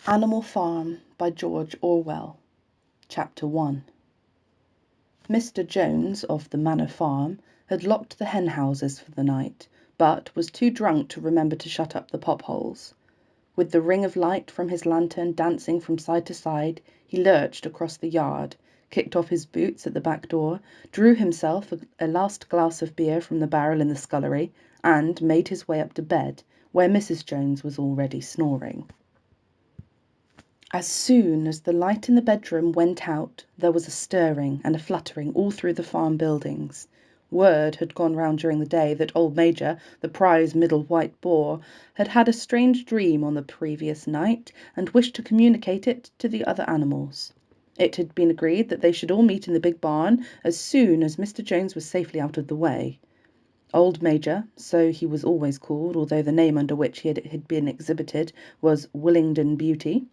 Animal Farm by George Orwell. Chapter 1. Mr. Jones of the Manor Farm had locked the hen houses for the night, but was too drunk to remember to shut up the pop-holes. With the ring of light from his lantern dancing from side to side, he lurched across the yard, kicked off his boots at the back door, drew himself a last glass of beer from the barrel in the scullery, and made his way up to bed, where Mrs. Jones was already snoring. As soon as the light in the bedroom went out, there was a stirring and a fluttering all through the farm buildings. Word had gone round during the day that old Major, the prize middle white boar, had had a strange dream on the previous night, and wished to communicate it to the other animals. It had been agreed that they should all meet in the big barn as soon as Mr. Jones was safely out of the way. Old Major, so he was always called, although the name under which he had been exhibited was Willingdon Beauty.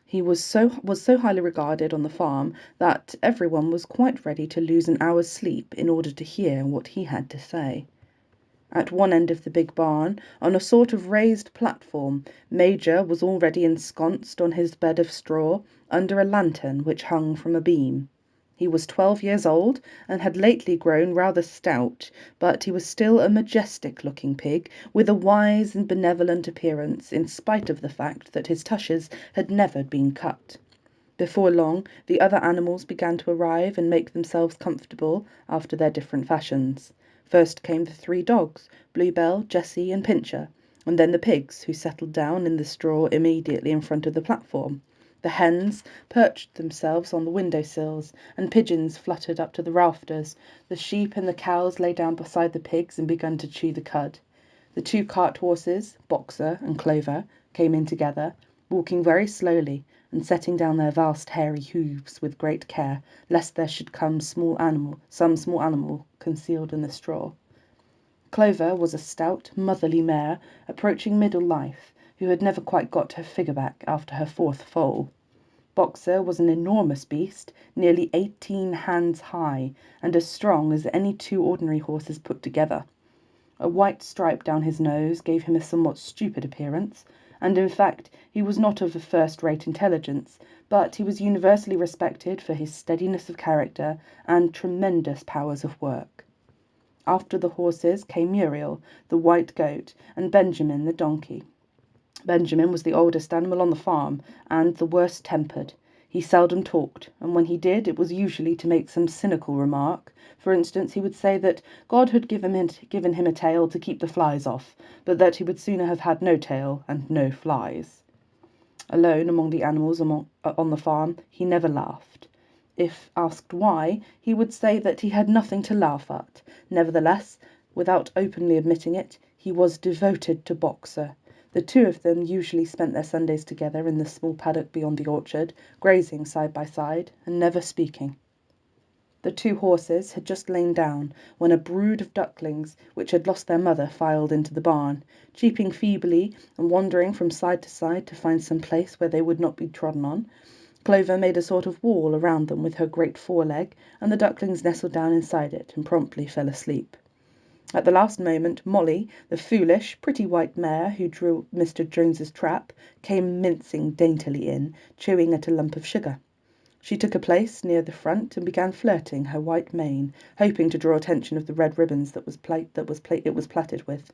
He was so highly regarded on the farm that everyone was quite ready to lose an hour's sleep in order to hear what he had to say. At one end of the big barn, on a sort of raised platform, Major was already ensconced on his bed of straw under a lantern which hung from a beam. He was 12 years old, and had lately grown rather stout, but he was still a majestic-looking pig, with a wise and benevolent appearance, in spite of the fact that his tushes had never been cut. Before long, the other animals began to arrive and make themselves comfortable after their different fashions. First came the 3 dogs, Bluebell, Jessie, and Pincher, and then the pigs, who settled down in the straw immediately in front of the platform. The hens perched themselves on the window-sills, and pigeons fluttered up to the rafters. The sheep and the cows lay down beside the pigs and began to chew the cud. The 2 cart horses, Boxer and Clover, came in together, walking very slowly, and setting down their vast hairy hoofs with great care, lest there should come some small animal concealed in the straw. Clover was a stout, motherly mare, approaching middle life, who had never quite got her figure back after her 4th foal. Boxer was an enormous beast, nearly 18 hands high, and as strong as any 2 ordinary horses put together. A white stripe down his nose gave him a somewhat stupid appearance, and in fact he was not of a first-rate intelligence, but he was universally respected for his steadiness of character and tremendous powers of work. After the horses came Muriel, the white goat, and Benjamin, the donkey. Benjamin was the oldest animal on the farm, and the worst-tempered. He seldom talked, and when he did, it was usually to make some cynical remark. For instance, he would say that God had given him a tail to keep the flies off, but that he would sooner have had no tail and no flies. Alone among the animals on the farm, he never laughed. If asked why, he would say that he had nothing to laugh at. Nevertheless, without openly admitting it, he was devoted to Boxer. The 2 of them usually spent their Sundays together in the small paddock beyond the orchard, grazing side by side, and never speaking. The 2 horses had just lain down, when a brood of ducklings, which had lost their mother, filed into the barn, cheeping feebly and wandering from side to side to find some place where they would not be trodden on. Clover made a sort of wall around them with her great foreleg, and the ducklings nestled down inside it and promptly fell asleep. At the last moment, Molly, the foolish, pretty white mare who drew Mr. Jones's trap, came mincing daintily in, chewing at a lump of sugar. She took a place near the front and began flirting her white mane, hoping to draw attention of the red ribbons it was plaited with.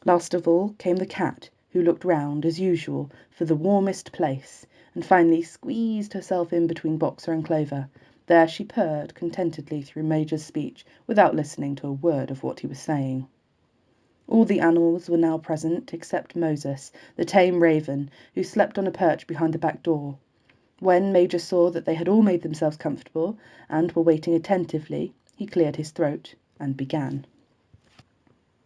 Last of all came the cat, who looked round, as usual, for the warmest place, and finally squeezed herself in between Boxer and Clover. There she purred contentedly through Major's speech, without listening to a word of what he was saying. All the animals were now present, except Moses, the tame raven, who slept on a perch behind the back door. When Major saw that they had all made themselves comfortable, and were waiting attentively, he cleared his throat, and began.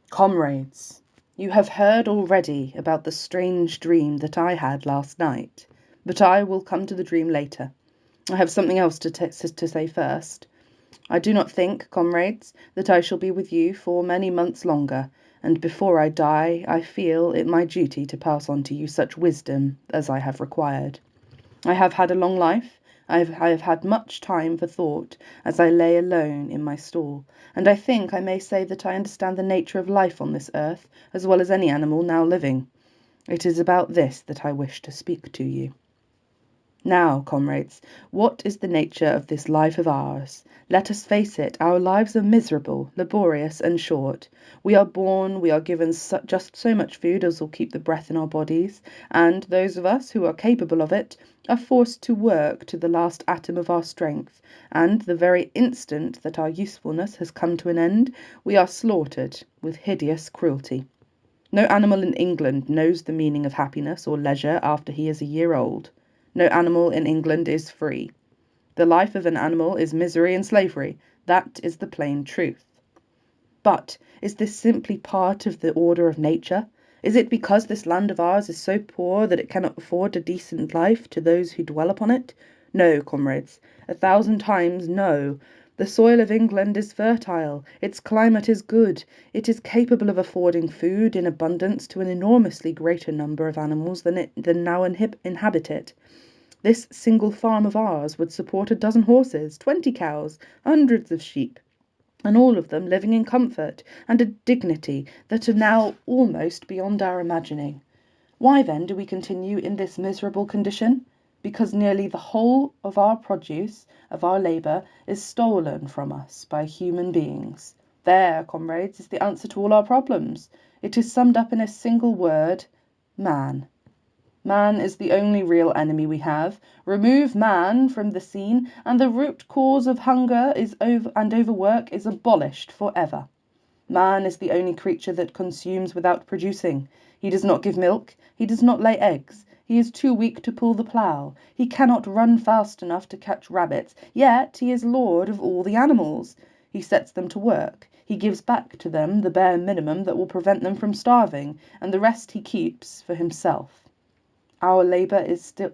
Comrades, you have heard already about the strange dream that I had last night, but I will come to the dream later. I have something else to say first. I do not think, comrades, that I shall be with you for many months longer, and before I die I feel it my duty to pass on to you such wisdom as I have required. I have had a long life. I have had much time for thought as I lay alone in my stall, and I think I may say that I understand the nature of life on this earth as well as any animal now living. It is about this that I wish to speak to you. Now, comrades, what is the nature of this life of ours? Let us face it, our lives are miserable, laborious, and short. We are born, we are given just so much food as will keep the breath in our bodies, and those of us who are capable of it are forced to work to the last atom of our strength, and the very instant that our usefulness has come to an end, we are slaughtered with hideous cruelty. No animal in England knows the meaning of happiness or leisure after he is a year old. No animal in England is free. The life of an animal is misery and slavery. That is the plain truth. But is this simply part of the order of nature? Is it because this land of ours is so poor that it cannot afford a decent life to those who dwell upon it? No, comrades, 1,000 times no. The soil of England is fertile, its climate is good, it is capable of affording food in abundance to an enormously greater number of animals than now inhabit it. This single farm of ours would support a dozen horses, 20 cows, hundreds of sheep, and all of them living in comfort and a dignity that are now almost beyond our imagining. Why then do we continue in this miserable condition? Because nearly the whole of our produce, of our labour, is stolen from us by human beings. There, comrades, is the answer to all our problems. It is summed up in a single word: man. Man is the only real enemy we have. Remove man from the scene, and the root cause of hunger and overwork is abolished for ever. Man is the only creature that consumes without producing. He does not give milk, he does not lay eggs, he is too weak to pull the plough, he cannot run fast enough to catch rabbits, yet he is lord of all the animals. He sets them to work, he gives back to them the bare minimum that will prevent them from starving, and the rest he keeps for himself. Our labour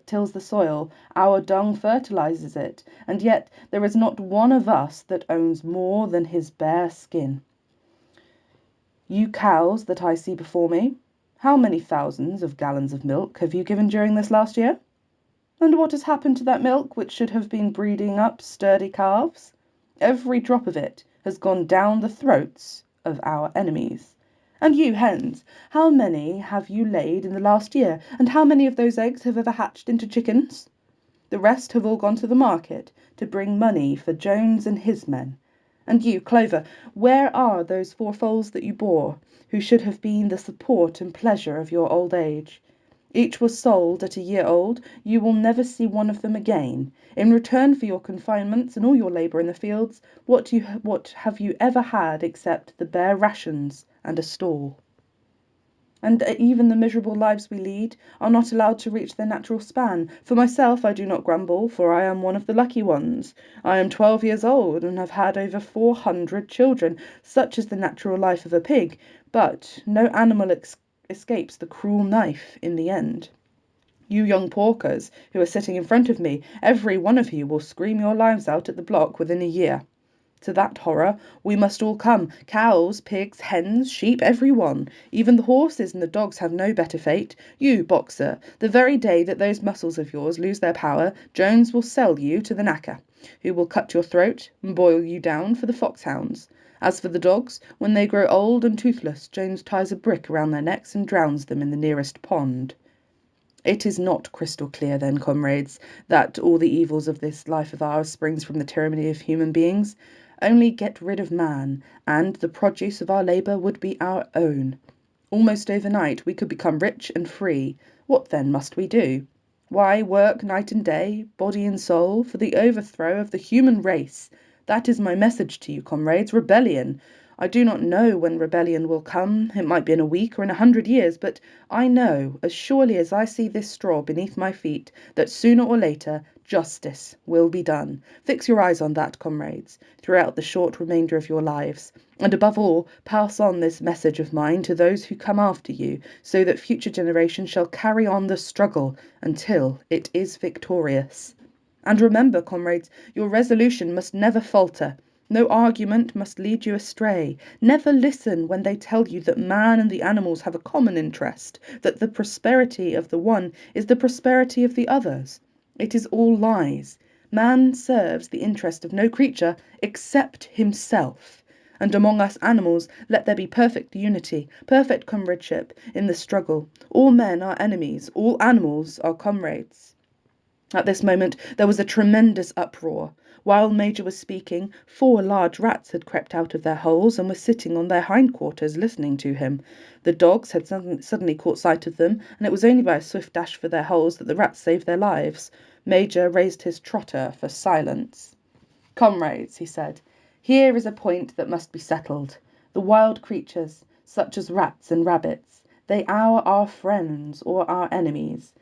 tills the soil, our dung fertilizes it, and yet there is not one of us that owns more than his bare skin. You cows that I see before me, how many thousands of gallons of milk have you given during this last year? And what has happened to that milk which should have been breeding up sturdy calves? Every drop of it has gone down the throats of our enemies. And you, hens, how many have you laid in the last year, and how many of those eggs have ever hatched into chickens? The rest have all gone to the market to bring money for Jones and his men. And you, Clover, where are those 4 foals that you bore, who should have been the support and pleasure of your old age? Each was sold at a year old. You will never see one of them again. In return for your confinements and all your labour in the fields, what have you ever had except the bare rations and a stall? And even the miserable lives we lead are not allowed to reach their natural span. For myself, I do not grumble, for I am one of the lucky ones. I am 12 years old and have had over 400 children. Such is the natural life of a pig, but no animal escapes the cruel knife in the end. You young porkers who are sitting in front of me, every one of you will scream your lives out at the block within a year. To that horror we must all come, cows, pigs, hens, sheep, every one. Even the horses and the dogs have no better fate. You, Boxer, the very day that those muscles of yours lose their power, Jones will sell you to the knacker, who will cut your throat and boil you down for the foxhounds. As for the dogs, when they grow old and toothless, Jones ties a brick around their necks and drowns them in the nearest pond. It is not crystal clear, then, comrades, that all the evils of this life of ours springs from the tyranny of human beings. Only get rid of man, and the produce of our labour would be our own. Almost overnight we could become rich and free. What then must we do? Why, work night and day, body and soul, for the overthrow of the human race. That is my message to you, comrades. Rebellion. I do not know when rebellion will come. It might be in a week or in 100 years, but I know, as surely as I see this straw beneath my feet, that sooner or later justice will be done. Fix your eyes on that, comrades, throughout the short remainder of your lives. And above all, pass on this message of mine to those who come after you, so that future generations shall carry on the struggle until it is victorious. And remember, comrades, your resolution must never falter. No argument must lead you astray. Never listen when they tell you that man and the animals have a common interest, that the prosperity of the one is the prosperity of the others. It is all lies. Man serves the interest of no creature except himself. And among us animals, let there be perfect unity, perfect comradeship in the struggle. All men are enemies, all animals are comrades. At this moment there was a tremendous uproar. While Major was speaking, 4 large rats had crept out of their holes and were sitting on their hindquarters listening to him. The dogs had suddenly caught sight of them, and it was only by a swift dash for their holes that the rats saved their lives. Major raised his trotter for silence. "Comrades," he said, "here is a point that must be settled. The wild creatures, such as rats and rabbits, they are our friends or our enemies.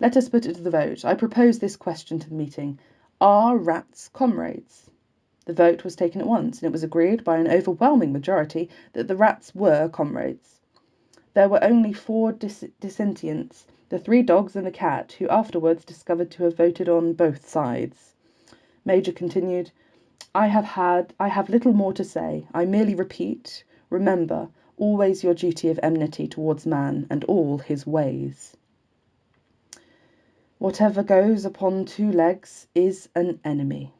Let us put it to the vote. I propose this question to the meeting. Are rats comrades?" The vote was taken at once, and it was agreed by an overwhelming majority that the rats were comrades. There were only 4 dissentients, the 3 dogs and the cat, who afterwards discovered to have voted on both sides. Major continued, I have little more to say. I merely repeat, remember always your duty of enmity towards man and all his ways. Whatever goes upon 2 legs is an enemy.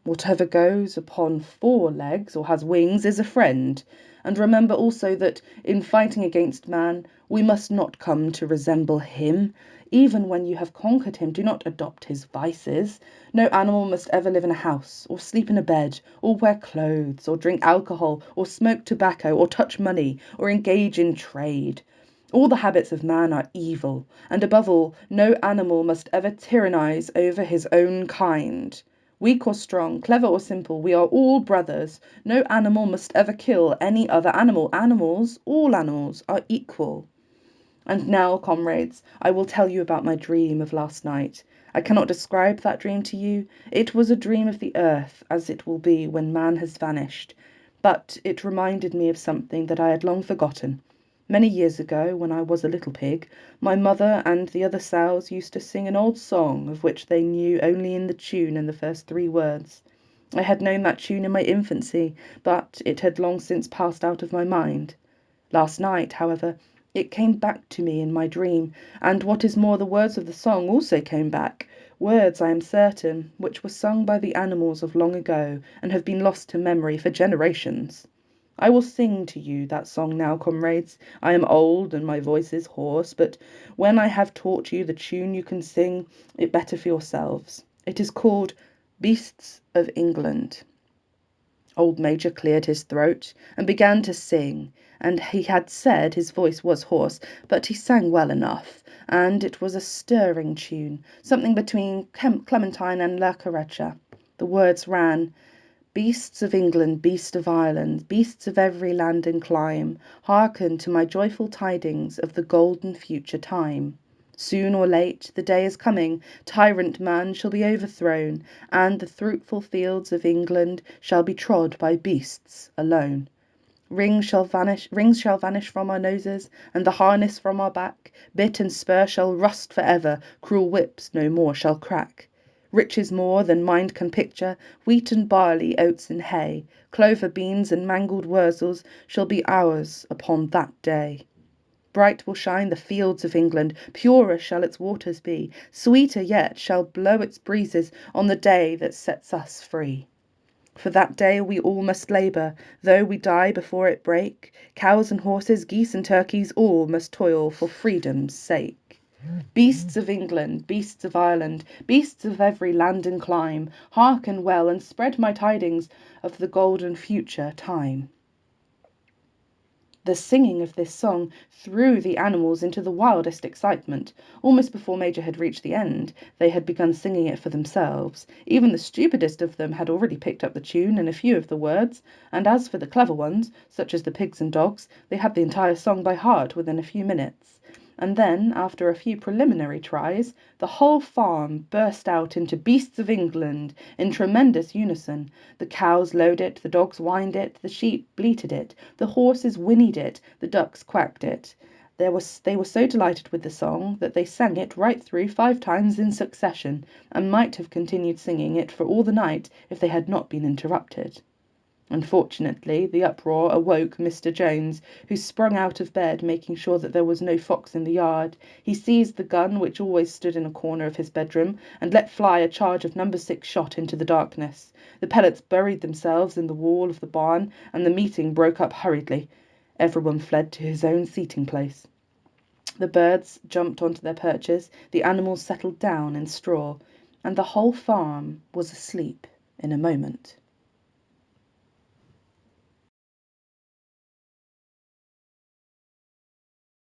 Whatever goes upon 4 legs or has wings is a friend. And remember also that in fighting against man, we must not come to resemble him. Even when you have conquered him, do not adopt his vices. No animal must ever live in a house, or sleep in a bed, or wear clothes, or drink alcohol, or smoke tobacco, or touch money, or engage in trade. All the habits of man are evil, and above all, no animal must ever tyrannize over his own kind. Weak or strong, clever or simple, we are all brothers. No animal must ever kill any other animal. All animals, are equal. And now, comrades, I will tell you about my dream of last night. I cannot describe that dream to you. It was a dream of the earth, as it will be when man has vanished. But it reminded me of something that I had long forgotten. Many years ago, when I was a little pig, my mother and the other sows used to sing an old song of which they knew only in the tune and the first 3 words. I had known that tune in my infancy, but it had long since passed out of my mind. Last night, however, it came back to me in my dream, and what is more, the words of the song also came back, words, I am certain, which were sung by the animals of long ago and have been lost to memory for generations. I will sing to you that song now, comrades. I am old and my voice is hoarse, but when I have taught you the tune you can sing it better for yourselves. It is called Beasts of England. Old Major cleared his throat and began to sing, and he had said his voice was hoarse, but he sang well enough, and it was a stirring tune, something between Clementine and La Cucaracha. The words ran, Beasts of England, beasts of Ireland, beasts of every land and clime, hearken to my joyful tidings of the golden future time. Soon or late, the day is coming, tyrant man shall be overthrown, and the fruitful fields of England shall be trod by beasts alone. Rings shall vanish from our noses, and the harness from our back, bit and spur shall rust for ever, cruel whips no more shall crack. Riches more than mind can picture, wheat and barley, oats and hay, clover beans and mangled wurzels shall be ours upon that day. Bright will shine the fields of England, purer shall its waters be, sweeter yet shall blow its breezes on the day that sets us free. For that day we all must labour, though we die before it break. Cows and horses, geese and turkeys, all must toil for freedom's sake. Beasts of England, beasts of Ireland, beasts of every land and clime, hearken well and spread my tidings of the golden future time. The singing of this song threw the animals into the wildest excitement. Almost before Major had reached the end, they had begun singing it for themselves. Even the stupidest of them had already picked up the tune and a few of the words, and as for the clever ones, such as the pigs and dogs, they had the entire song by heart within a few minutes. And then, after a few preliminary tries, the whole farm burst out into Beasts of England in tremendous unison. The cows lowed it, the dogs whined it, the sheep bleated it, the horses whinnied it, the ducks quacked it. They were so delighted with the song that they sang it right through 5 times in succession, and might have continued singing it for all the night if they had not been interrupted. Unfortunately, the uproar awoke Mr. Jones, who sprung out of bed, making sure that there was no fox in the yard. He seized the gun, which always stood in a corner of his bedroom, and let fly a charge of No. 6 shot into the darkness. The pellets buried themselves in the wall of the barn, and the meeting broke up hurriedly. Everyone fled to his own seating place. The birds jumped onto their perches, the animals settled down in straw, and the whole farm was asleep in a moment.